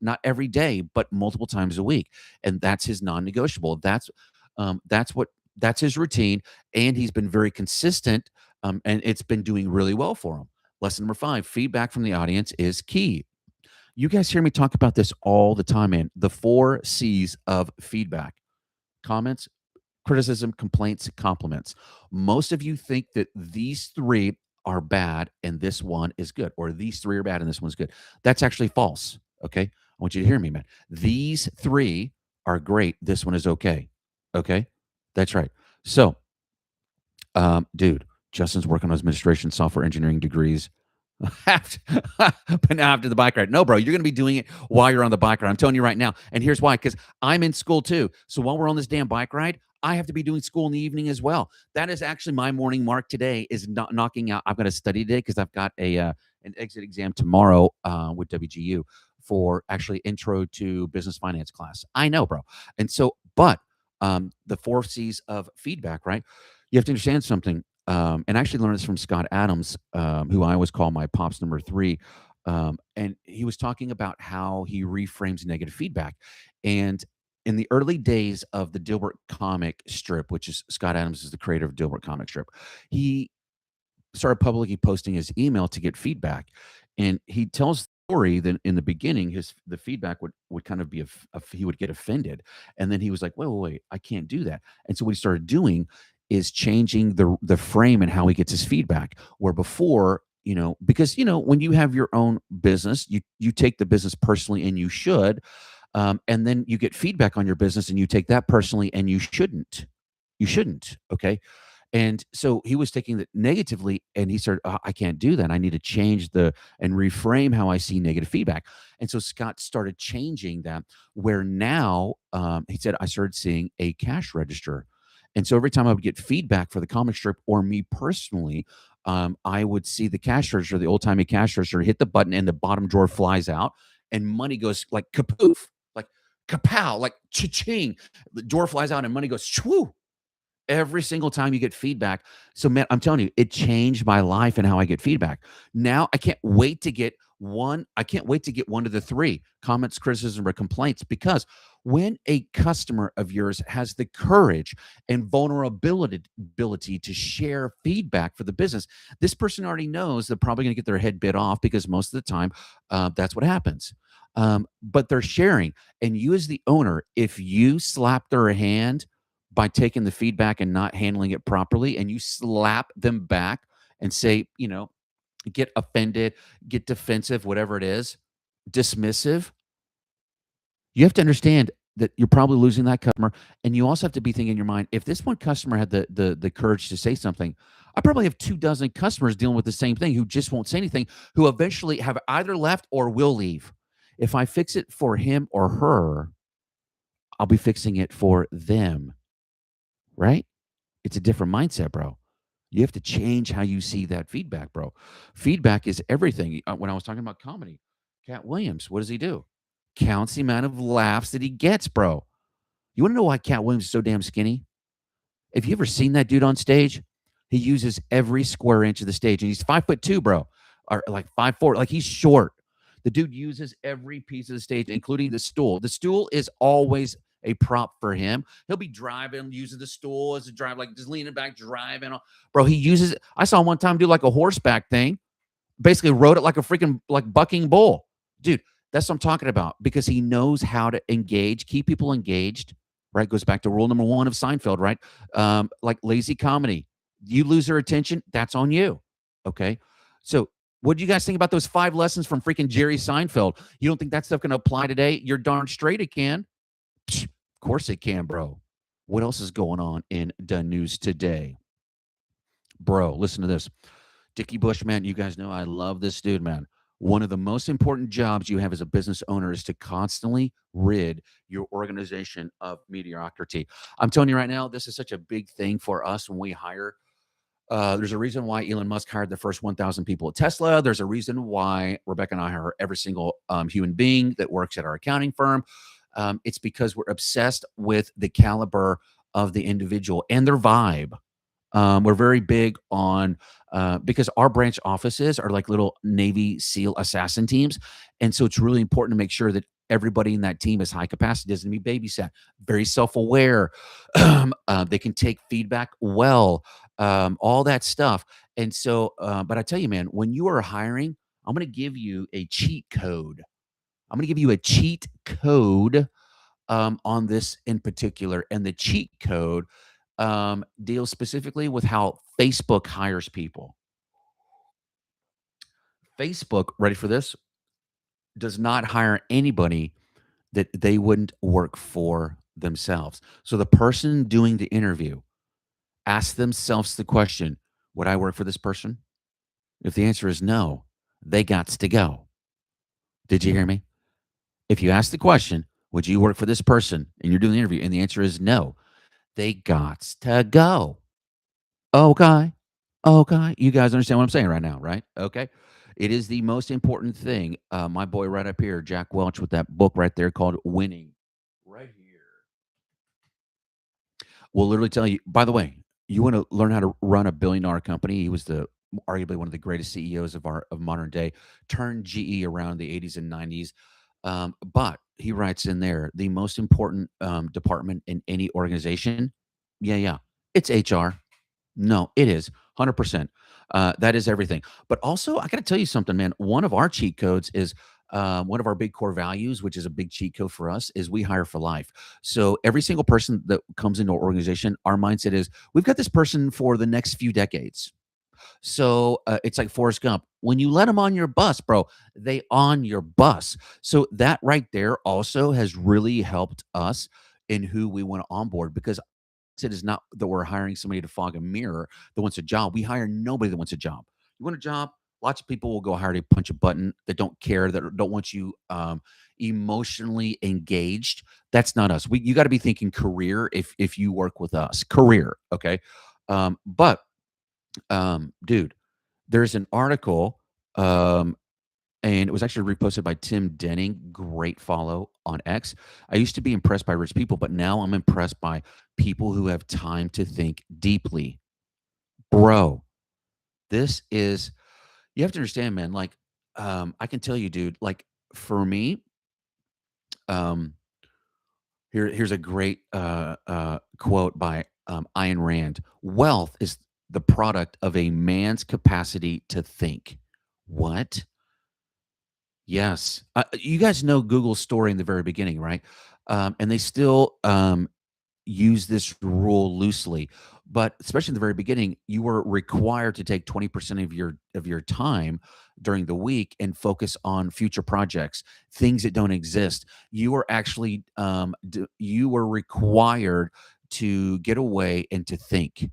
not every day, but multiple times a week, and that's his non-negotiable. That's his routine, and he's been very consistent, and it's been doing really well for him. Lesson number five: feedback from the audience is key. You guys hear me talk about this all the time, man. The 4 C's of feedback: comments, criticism, complaints, compliments. Most of you think that these three are bad and this one is good, or these three are bad and this one's good. That's actually false. Okay. I want you to hear me, man. These three are great. This one is okay. Okay. That's right. So, dude, Justin's working on his administration software engineering degrees. But now after the bike ride, no, bro, you're going to be doing it while you're on the bike ride. I'm telling you right now. And here's why: because I'm in school too. So while we're on this damn bike ride, I have to be doing school in the evening as well. That is actually my morning mark today, is not knocking out. I've got to study today because I've got a an exit exam tomorrow with WGU for actually intro to business finance class. I know, bro. And so, but the four C's of feedback, right? You have to understand something. And I actually learned this from Scott Adams, who I always call my pops number three. And he was talking about how he reframes negative feedback. And in the early days of the Dilbert comic strip, which is Scott Adams is the creator of Dilbert comic strip, he started publicly posting his email to get feedback. And he tells the story that in the beginning, the feedback would kind of be he would get offended. And then he was like, wait, I can't do that. And so what he started doing is changing the frame and how he gets his feedback. Where before, because when you have your own business, you take the business personally, and you should. And then you get feedback on your business and you take that personally, and you shouldn't. You shouldn't. Okay. And so he was taking it negatively, and he started, I can't do that. I need to change and reframe how I see negative feedback. And so Scott started changing that, where now he said, I started seeing a cash register. And so every time I would get feedback for the comic strip or me personally, I would see the cash register, the old timey cash register, hit the button, and the bottom drawer flies out, and money goes like kapoof, like kapow, like cha-ching. The door flies out, and money goes shwoo every single time you get feedback. So, man, I'm telling you, it changed my life and how I get feedback. Now I can't wait to get one. I can't wait to get one of the three comments, criticism, or complaints, because when a customer of yours has the courage and vulnerability ability to share feedback for the business, this person already knows they're probably going to get their head bit off, because most of the time that's what happens. But they're sharing. And you, as the owner, if you slap their hand by taking the feedback and not handling it properly, and you slap them back and say, get offended, get defensive, whatever it is, dismissive, you have to understand that you're probably losing that customer. And you also have to be thinking in your mind, if this one customer had the courage to say something, I probably have 24 customers dealing with the same thing who just won't say anything, who eventually have either left or will leave. If I fix it for him or her, I'll be fixing it for them, right? It's a different mindset, bro. You have to change how you see that feedback, bro. Feedback is everything. When I was talking about comedy, Cat Williams, what does he do? Counts the amount of laughs that he gets, bro. You want to know why Cat Williams is so damn skinny? Have you ever seen that dude on stage? He uses every square inch of the stage, and he's 5'2", bro, or like 5'4". Like, he's short. The dude uses every piece of the stage, including the stool. The stool is always a prop for him. He'll be driving, using the stool as a drive, like just leaning back, driving. Bro, he uses it. I saw him one time do like a horseback thing. Basically, rode it like a freaking like bucking bull, dude. That's what I'm talking about, because he knows how to engage, keep people engaged. Right, goes back to rule number one of Seinfeld. Right, like lazy comedy. You lose their attention, that's on you. Okay, so what do you guys think about those 5 lessons from freaking Jerry Seinfeld? You don't think that stuff can apply today? You're darn straight it can. Psh, of course it can, bro. What else is going on in the news today? Bro, listen to this. Dicky Bush, man, you guys know I love this dude, man. One of the most important jobs you have as a business owner is to constantly rid your organization of mediocrity. I'm telling you right now, this is such a big thing for us when we hire. There's a reason why Elon Musk hired the first 1,000 people at Tesla. There's a reason why Rebecca and I hire every single human being that works at our accounting firm. It's because we're obsessed with the caliber of the individual and their vibe. We're very big on because our branch offices are like little Navy SEAL assassin teams. And so it's really important to make sure that everybody in that team is high capacity, doesn't be babysat, very self-aware. They can take feedback well, all that stuff. And so, but I tell you, man, when you are hiring, I'm going to give you a cheat code. I'm going to give you a cheat code on this in particular. And the cheat code deals specifically with how Facebook hires people. Facebook, ready for this, does not hire anybody that they wouldn't work for themselves. So the person doing the interview asks themselves the question, would I work for this person? If the answer is no, they gots to go. Did you hear me? If you ask the question, would you work for this person? And you're doing the interview and the answer is no, they gots to go. Okay. Okay. You guys understand what I'm saying right now, right? Okay. It is the most important thing. My boy right up here, Jack Welch, with that book right there called Winning. Right here. Will literally tell you, by the way, you want to learn how to run a billion-dollar company. He was the arguably one of the greatest CEOs of modern day, turned GE around in the 80s and 90s. But he writes in there the most important department in any organization. Yeah, yeah. It's HR. No, it is 100%. That is everything. But also, I got to tell you something, man. One of our cheat codes is one of our big core values, which is a big cheat code for us, is we hire for life. So every single person that comes into our organization, our mindset is we've got this person for the next few decades. So it's like Forrest Gump. When you let them on your bus, bro, they on your bus. So that right there also has really helped us in who we want to onboard because it is not that we're hiring somebody to fog a mirror that wants a job. We hire nobody that wants a job. You want a job? Lots of people will go hire to punch a button that don't care, that don't want you emotionally engaged. That's not us. You got to be thinking career if you work with us. Career, okay? But dude, there's an article, um, and it was actually reposted by Tim Denning. Great follow on X. I used to be impressed by rich people, but now I'm impressed by people who have time to think deeply. Bro, this is, you have to understand, man. Like, I can tell you, dude, like for me, um, here's a great quote by Ayn Rand. Wealth is the product of a man's capacity to think. What? Yes. You guys know Google's story in the very beginning, right? And they still use this rule loosely, but especially in the very beginning, you were required to take 20% of your time during the week and focus on future projects, things that don't exist. You were actually you were required to get away and to think.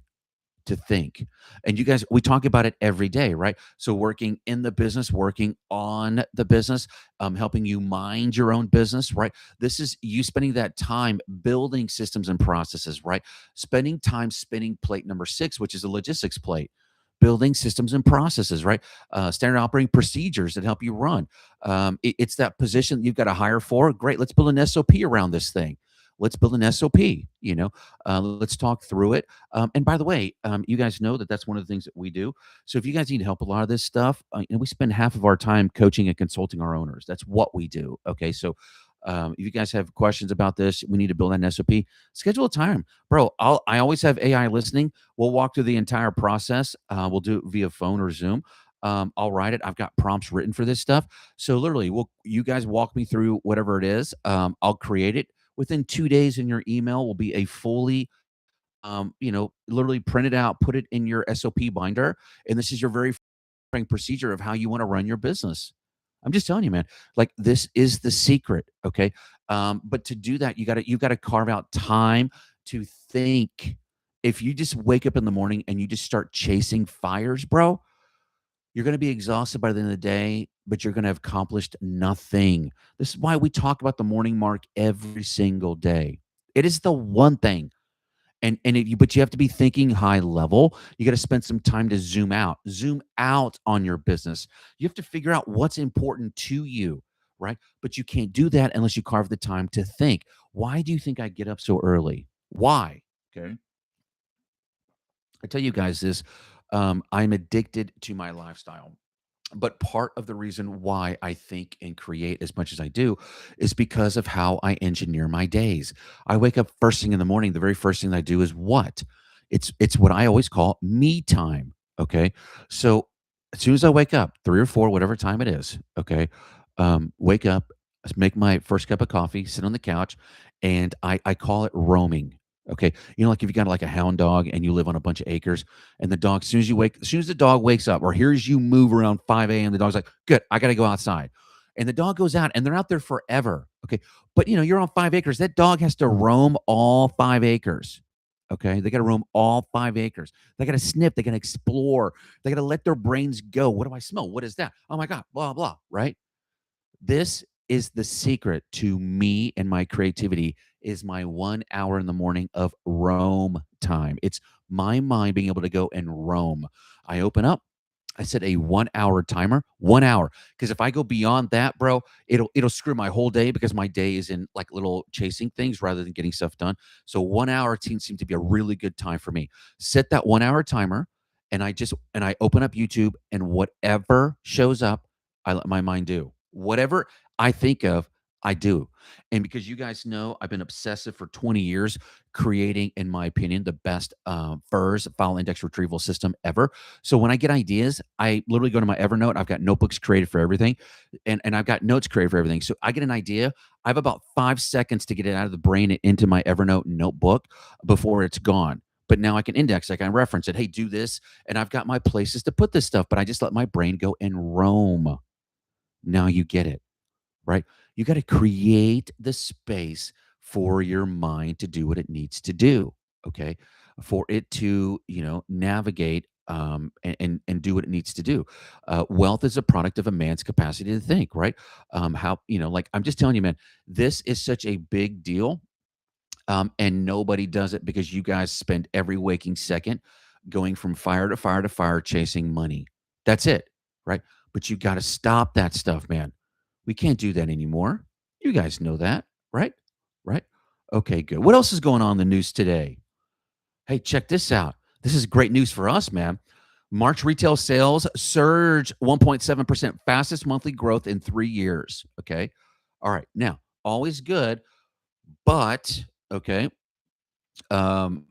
And you guys, we talk about it every day, right? So working in the business, working on the business, helping you mind your own business, right? This is you spending that time building systems and processes, right? Spending time spinning plate number 6, which is a logistics plate. Building systems and processes, right? Standard operating procedures that help you run. It's that position you've got to hire for. Great, let's build an SOP around this thing. Let's build an SOP. Let's talk through it. And by the way, you guys know that that's one of the things that we do. So if you guys need help, a lot of this stuff, we spend half of our time coaching and consulting our owners. That's what we do. Okay, so if you guys have questions about this, we need to build an SOP. Schedule a time, bro. I always have AI listening. We'll walk through the entire process. We'll do it via phone or Zoom. I'll write it. I've got prompts written for this stuff. So literally, you guys walk me through whatever it is. I'll create it within 2 days. In your email will be a fully literally print it out, put it in your SOP binder, and this is your very procedure of how you want to run your business. I'm just telling you, man. Like this is the secret, okay? But to do that, you've got to carve out time to think. If you just wake up in the morning and you just start chasing fires, bro, you're going to be exhausted by the end of the day, but you're going to have accomplished nothing. This is why we talk about the morning mark every single day. It is the one thing but you have to be thinking high level. You got to spend some time to zoom out on your business. You have to figure out what's important to you, right? But you can't do that unless you carve the time to think. Why do you think I get up so early? Why? Okay. I tell you guys this. I'm addicted to my lifestyle. But part of the reason why I think and create as much as I do is because of how I engineer my days. I wake up first thing in the morning. The very first thing I do is what? It's what I always call me time. Okay. So as soon as I wake up, 3 or 4, whatever time it is, okay, wake up, make my first cup of coffee, sit on the couch, and I call it roaming. Okay. Like if you got like a hound dog and you live on a bunch of acres and the dog, as soon as the dog wakes up or hears you move around 5 a.m., the dog's like, good, I got to go outside. And the dog goes out and they're out there forever. Okay. But you're on 5 acres. That dog has to roam all 5 acres. Okay. They got to roam all 5 acres. They got to sniff. They got to explore. They got to let their brains go. What do I smell? What is that? Oh my God, blah, blah. Right. This is the secret to me and my creativity is my 1 hour in the morning of roam time. It's my mind being able to go and roam. I open up, I set a 1 hour timer, 1 hour. Because if I go beyond that, bro, it'll screw my whole day because my day is in like little chasing things rather than getting stuff done. So 1 hour seems to be a really good time for me. Set that 1 hour timer, and I open up YouTube, and whatever shows up, I let my mind do. Whatever I think of, I do. And because you guys know I've been obsessive for 20 years creating, in my opinion, the best FIRS file index retrieval system ever. So when I get ideas, I literally go to my Evernote. I've got notebooks created for everything, and I've got notes created for everything. So I get an idea. I have about 5 seconds to get it out of the brain and into my Evernote notebook before it's gone. But now I can index, I can reference it. Hey, do this. And I've got my places to put this stuff, but I just let my brain go and roam. Now you get it, right? You got to create the space for your mind to do what it needs to do. Okay. For it to, navigate and do what it needs to do. Wealth is a product of a man's capacity to think, right? Like I'm just telling you, man, this is such a big deal. And nobody does it because you guys spend every waking second going from fire to fire to fire chasing money. That's it, right? But you got to stop that stuff, man. We can't do that anymore. You guys know that, right? Right? Okay, good. What else is going on in the news today? Hey, check this out. This is great news for us, man. March retail sales surge 1.7%, fastest monthly growth in 3 years. Okay. All right. Now, always good, but okay, um,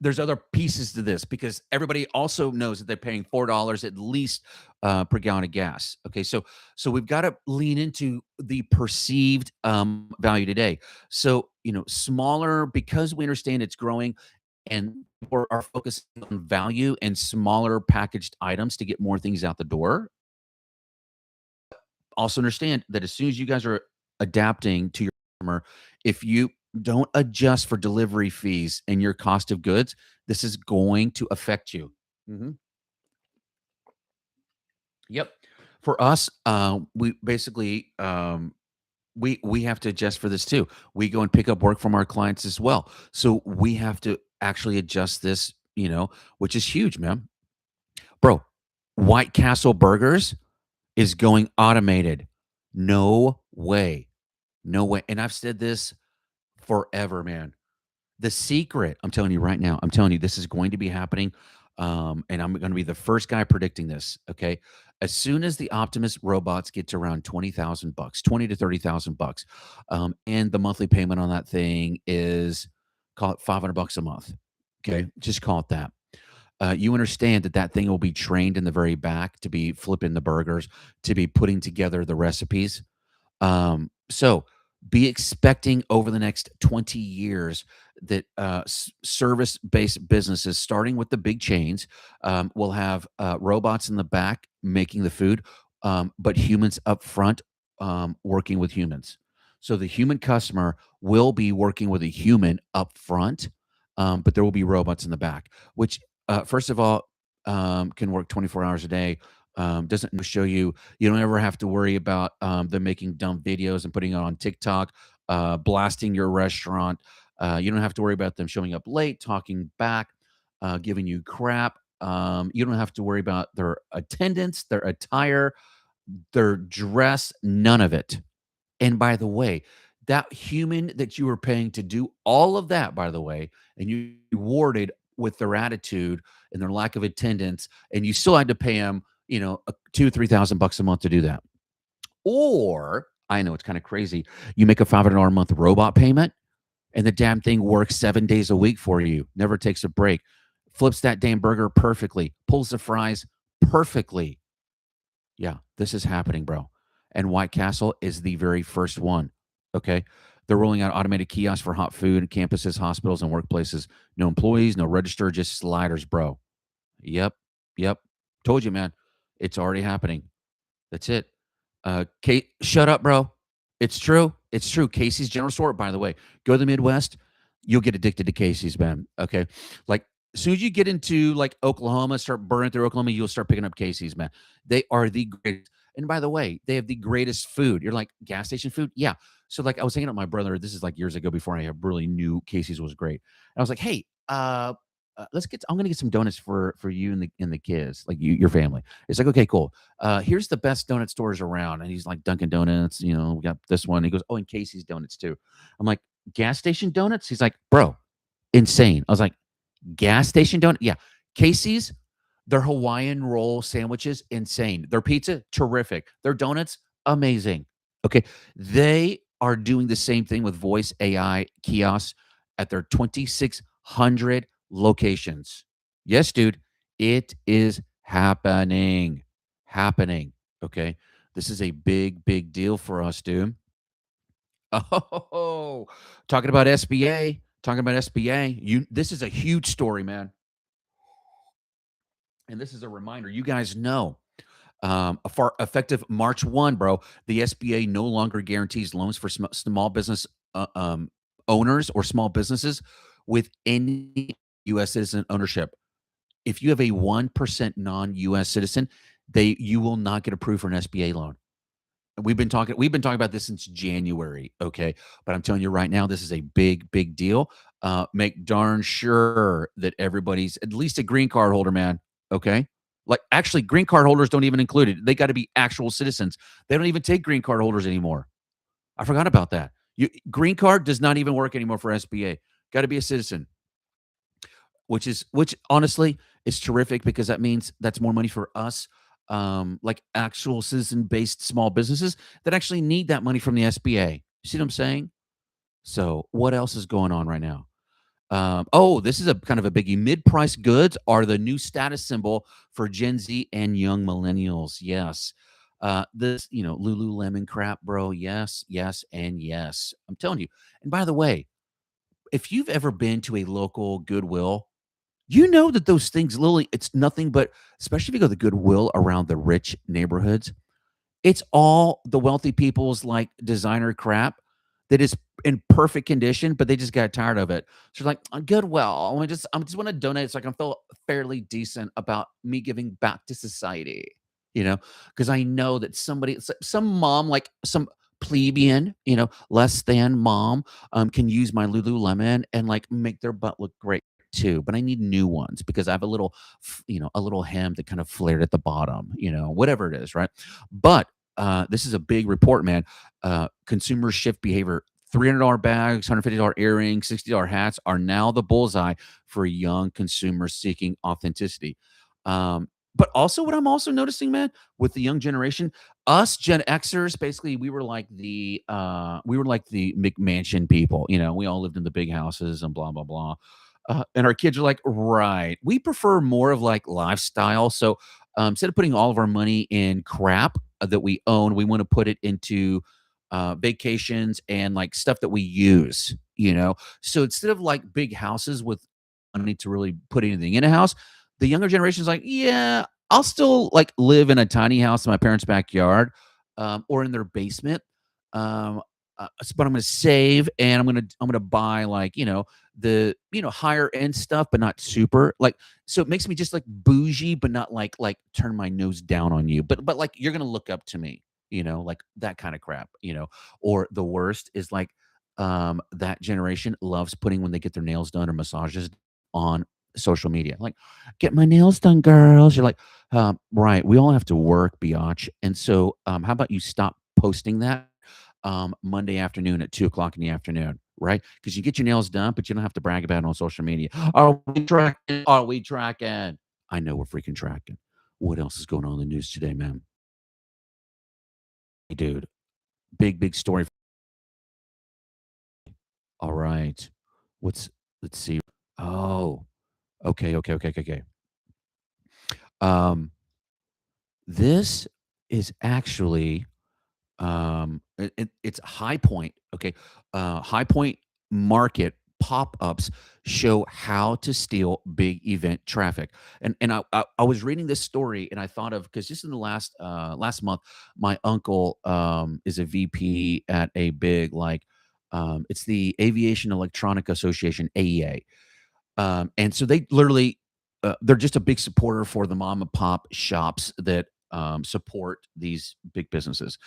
there's other pieces to this because everybody also knows that they're paying $4 at least per gallon of gas. Okay, so we've got to lean into the perceived value today. So smaller because we understand it's growing, and people are focusing on value and smaller packaged items to get more things out the door. Also understand that as soon as you guys are adapting to your customer, if you don't adjust for delivery fees and your cost of goods, this is going to affect you. Mhm. Yep. For us, we basically we have to adjust for this too. We go and pick up work from our clients as well, so we have to actually adjust this. Which is huge, man, bro. White Castle Burgers is going automated. No way. No way. And I've said this forever, man. The secret, I'm telling you right now, I'm telling you this is going to be happening. And I'm going to be the first guy predicting this. Okay. As soon as the Optimus robots get to around 20,000 bucks, 20 to 30,000 bucks, and the monthly payment on that thing is, call it 500 bucks a month. Okay. Just call it that. You understand that that thing will be trained in the very back to be flipping the burgers, to be putting together the recipes. So be expecting over the next 20 years that service based businesses, starting with the big chains, will have robots in the back making the food, but humans up front working with humans. So the human customer will be working with a human up front, but there will be robots in the back, which, first of all, can work 24 hours a day. Doesn't show you, you don't ever have to worry about them making dumb videos and putting it on TikTok, blasting your restaurant. You don't have to worry about them showing up late, talking back, giving you crap. You don't have to worry about their attendance, their attire, their dress, none of it. And by the way, that human that you were paying to do all of that, by the way, and you rewarded with their attitude and their lack of attendance, and you still had to pay them, 2, 3,000 bucks a month to do that. Or I know it's kind of crazy. You make a $500 a month robot payment, and the damn thing works 7 days a week for you, never takes a break, flips that damn burger perfectly, pulls the fries perfectly. Yeah, this is happening, bro. And White Castle is the very first one. Okay. They're rolling out automated kiosks for hot food in campuses, hospitals, and workplaces. No employees, no register, just sliders, bro. Yep. Yep. Told you, man. It's already happening. That's it. Kate, shut up, bro. It's true. It's true. Casey's General Store, by the way. Go to the Midwest, you'll get addicted to Casey's, man. Okay. Like, as soon as you get into like Oklahoma, start burning through Oklahoma, you'll start picking up Casey's, man. They are the greatest. And by the way, they have the greatest food. You're like, gas station food? Yeah. So, like, I was hanging out with my brother. This is like years ago before I really knew Casey's was great. And I was like, hey, I'm gonna get some donuts for you and the kids, like your family. It's like, okay, cool. Here's the best donut stores around, and he's like Dunkin' Donuts. We got this one. He goes, oh, and Casey's Donuts too. I'm like, gas station donuts. He's like, bro, insane. I was like, gas station donut, yeah. Casey's, their Hawaiian roll sandwiches, insane. Their pizza, terrific. Their donuts, amazing. Okay. They are doing the same thing with voice AI kiosks at their 2,600 locations. Yes, dude, it is happening. Happening. Okay. This is a big, big deal for us, dude. Oh, talking about SBA, talking about SBA. This is a huge story, man. And this is a reminder. You guys know, for effective March 1, bro, the SBA no longer guarantees loans for small business owners or small businesses with any U.S. citizen ownership. If you have a 1% non-U.S. citizen, you will not get approved for an SBA loan. We've been talking about this since January, okay? But I'm telling you right now, this is a big, big deal. Make darn sure that everybody's at least a green card holder, man. Okay. Like, actually, green card holders don't even include it. They got to be actual citizens. They don't even take green card holders anymore. I forgot about that. Green card does not even work anymore for SBA. Got to be a citizen, which honestly is terrific, because that means that's more money for us, like actual citizen-based small businesses that actually need that money from the SBA. You see what I'm saying? So what else is going on right now? Oh, this is a kind of a biggie. Mid-price goods are the new status symbol for Gen Z and young millennials. Yes. This, Lululemon crap, bro. Yes, yes, and yes. I'm telling you. And by the way, if you've ever been to a local Goodwill, you know that those things, literally, it's nothing but, especially if you go to Goodwill around the rich neighborhoods, it's all the wealthy people's like designer crap that is in perfect condition, but they just got tired of it. So they're like, Goodwill, I just want to donate so I can feel fairly decent about me giving back to society, because I know that some mom, like some plebeian, less than mom, can use my Lululemon and like make their butt look great too. But I need new ones because I have a little hem that kind of flared at the bottom, whatever it is, right? But this is a big report, man. Consumers shift behavior. $300 bags, $150 earrings, $60 hats are now the bullseye for young consumers seeking authenticity. But also, what I'm also noticing, man, with the young generation, us Gen Xers, basically, we were like the McMansion people. We all lived in the big houses and blah blah blah. And our kids are like, right. We prefer more of like lifestyle. So instead of putting all of our money in crap that we own, we want to put it into vacations and like stuff that we use. So instead of like big houses with money to really put anything in a house, the younger generation is like, yeah, I'll still like live in a tiny house in my parents' backyard, or in their basement. Um, but I'm going to save, and I'm gonna buy, like, higher end stuff, but not super like. So it makes me just like bougie, but not like turn my nose down on you. But like, you're gonna look up to me, like that kind of crap. Or the worst is like, that generation loves putting, when they get their nails done or massages, on social media. Like, get my nails done, girls. You're like, right, we all have to work, biatch. And so how about you stop posting that Monday afternoon at 2 o'clock in the afternoon, right? Because you get your nails done, but you don't have to brag about it on social media. Are we tracking? Are we tracking? I know we're freaking tracking. What else is going on in the news today, man? Hey, dude, big, big story. All right. Let's see. Oh, okay, okay, okay, okay, okay. Um, this is actually, it's High Point. Okay. High Point Market pop-ups show how to steal big event traffic. And I was reading this story, and I thought of, because just in the last month, my uncle is a VP at a big, like, it's the Aviation Electronic Association, AEA. And so they literally, they're just a big supporter for the mom and pop shops that support these big businesses,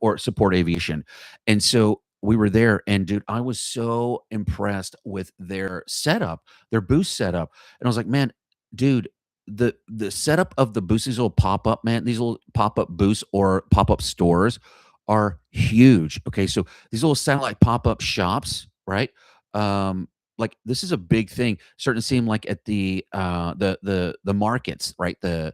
or support aviation. And so we were there, and dude, I was so impressed with their setup, their booth setup, and I was like, man, dude, the setup of the booths, these little pop up, man, these little pop up booths or pop up stores are huge. Okay, so these little satellite pop up shops, right? Um, like this is a big thing. Starting to seem like at the markets, right? The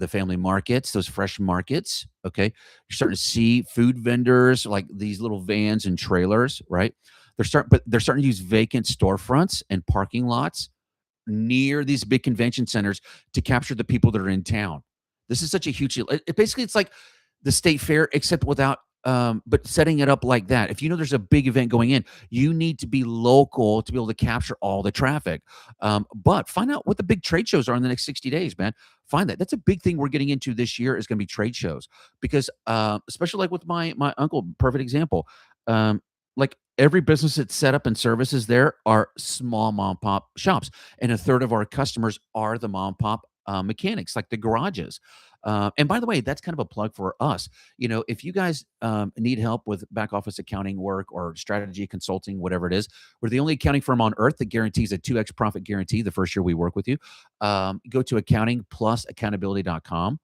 family markets, those fresh markets. Okay, you're starting to see food vendors like these little vans and trailers, right? But they're starting to use vacant storefronts and parking lots near these big convention centers to capture the people that are in town. This is such a huge deal. Basically it's like the state fair, except without but setting it up like that. If you know there's a big event going in, you need to be local to be able to capture all the traffic. But find out what the big trade shows are in the next 60 days, man. Find that. That's a big thing we're getting into this year is going to be trade shows because especially like with my uncle, perfect example. Like every business that's set up and services there are small mom and pop shops, and a third of our customers are the mom and pop mechanics, like the garages. And by the way, that's kind of a plug for us. You know, if you guys need help with back office accounting work or strategy consulting, whatever it is, we're the only accounting firm on earth that guarantees a 2x profit guarantee the first year we work with you. Go to accountingplusaccountability.com.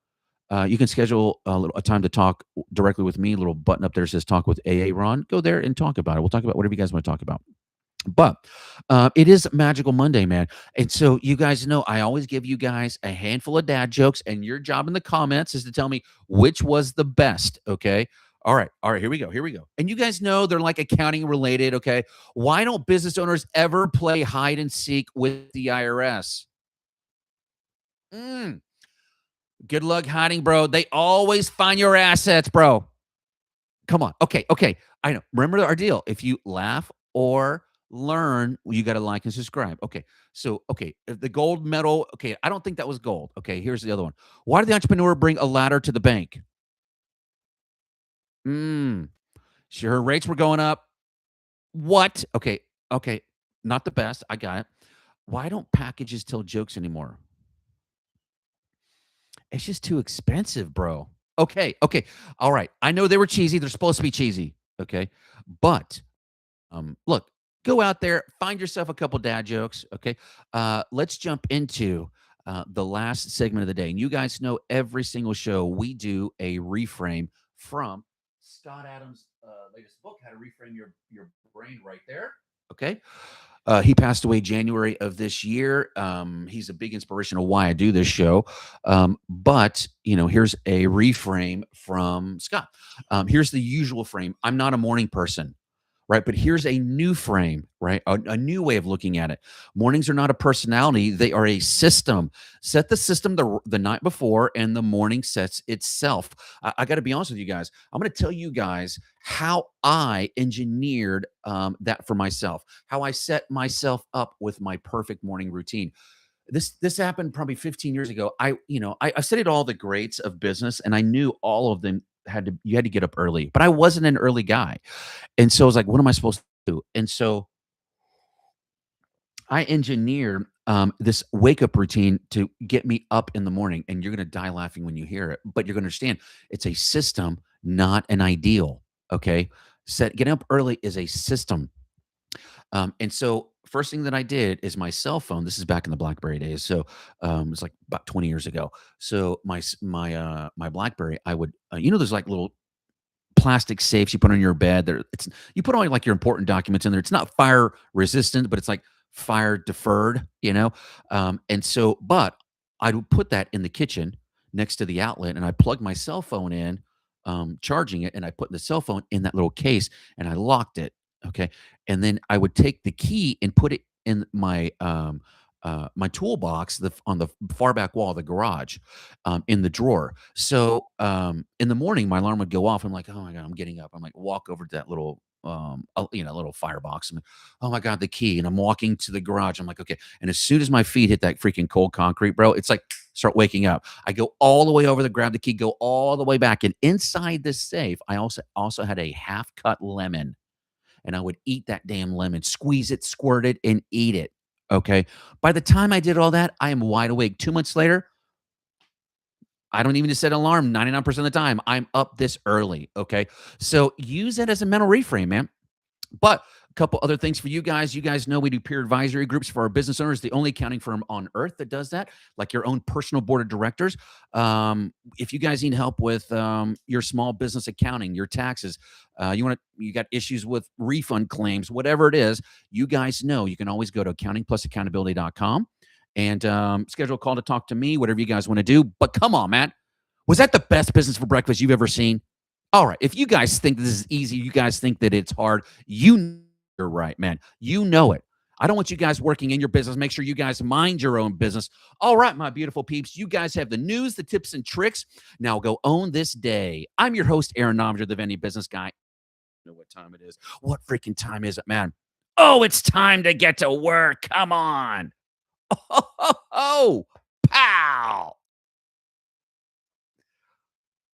You can schedule a time to talk directly with me. A little button up there says "Talk with AA Ron." Go there and talk about it. We'll talk about whatever you guys want to talk about. But it is Magical Monday, man. And so you guys know I always give you guys a handful of dad jokes, and your job in the comments is to tell me which was the best. Okay. All right. Here we go. Here we go. And you guys know they're like accounting related. Okay. Why don't business owners ever play hide and seek with the IRS? Mm, good luck hiding, bro. They always find your assets, bro. Come on. Okay, okay. I know. Remember our deal. If you laugh or learn, you got to like and subscribe. Okay. So, okay, the gold medal. Okay, I don't think that was gold. Okay, here's the other one. Why did the entrepreneur bring a ladder to the bank? Mm, sure, her rates were going up. What? Okay, okay. Not the best. I got it. Why don't packages tell jokes anymore? It's just too expensive, bro. Okay, okay. All right. I know they were cheesy. They're supposed to be cheesy. Okay. But look, go out there, find yourself a couple dad jokes. Okay. Let's jump into the last segment of the day. And you guys know every single show we do a reframe from Scott Adams' latest book, How to Reframe Your Brain, right there. Okay. He passed away January of this year. He's a big inspiration of why I do this show. But you know, here's a reframe from Scott. Here's the usual frame. I'm not a morning person, right? But here's a new frame, right? A new way of looking at it. Mornings are not a personality; they are a system. Set the system the night before, and the morning sets itself. I got to be honest with you guys. I'm going to tell you guys how I engineered that for myself. How I set myself up with my perfect morning routine. This happened probably 15 years ago. I studied all the greats of business, and I knew all of them you had to get up early, but I wasn't an early guy. And so I was like, what am I supposed to do? And so I engineered this wake up routine to get me up in the morning. And you're going to die laughing when you hear it, but you're going to understand it's a system, not an ideal. Okay. Getting up early is a system. And so first thing that I did is my cell phone. This is back in the BlackBerry days. So it's like about 20 years ago. So my BlackBerry, I would, there's like little plastic safes you put on your bed. You put all like your important documents in there. It's not fire resistant, but it's like fire deferred, And so, but I would put that in the kitchen next to the outlet, and I plug my cell phone in, charging it, and I put the cell phone in that little case, and I locked it. Okay, and then I would take the key and put it in my toolbox on the far back wall of the garage, in the drawer. So in the morning, my alarm would go off. I'm like, oh my god, I'm getting up. I'm like, walk over to that little little firebox. And oh my god, the key. And I'm walking to the garage. I'm like, okay. And as soon as my feet hit that freaking cold concrete, bro, it's like start waking up. I go all the way over to grab the key, go all the way back, and inside this safe, I also had a half cut lemon, and I would eat that damn lemon, squeeze it, squirt it, and eat it. Okay. By the time I did all that, I am wide awake. 2 months later, I don't even set an alarm 99% of the time. I'm up this early. Okay. So use that as a mental reframe, man. But a couple other things for you guys. You guys know we do peer advisory groups for our business owners, the only accounting firm on earth that does that, like your own personal board of directors. If you guys need help with your small business accounting, your taxes, you got issues with refund claims, whatever it is, you guys know you can always go to accountingplusaccountability.com and schedule a call to talk to me, whatever you guys want to do. But come on, man. Was that the best business for breakfast you've ever seen? All right. If you guys think this is easy, you guys think that it's hard, you're right, man. You know it. I don't want you guys working in your business. Make sure you guys mind your own business. All right, my beautiful peeps. You guys have the news, the tips, and tricks. Now go own this day. I'm your host, Aaron Novinger, the Venti Business Guy. I don't know what time it is. What freaking time is it, man? Oh, it's time to get to work. Come on. Oh, pow.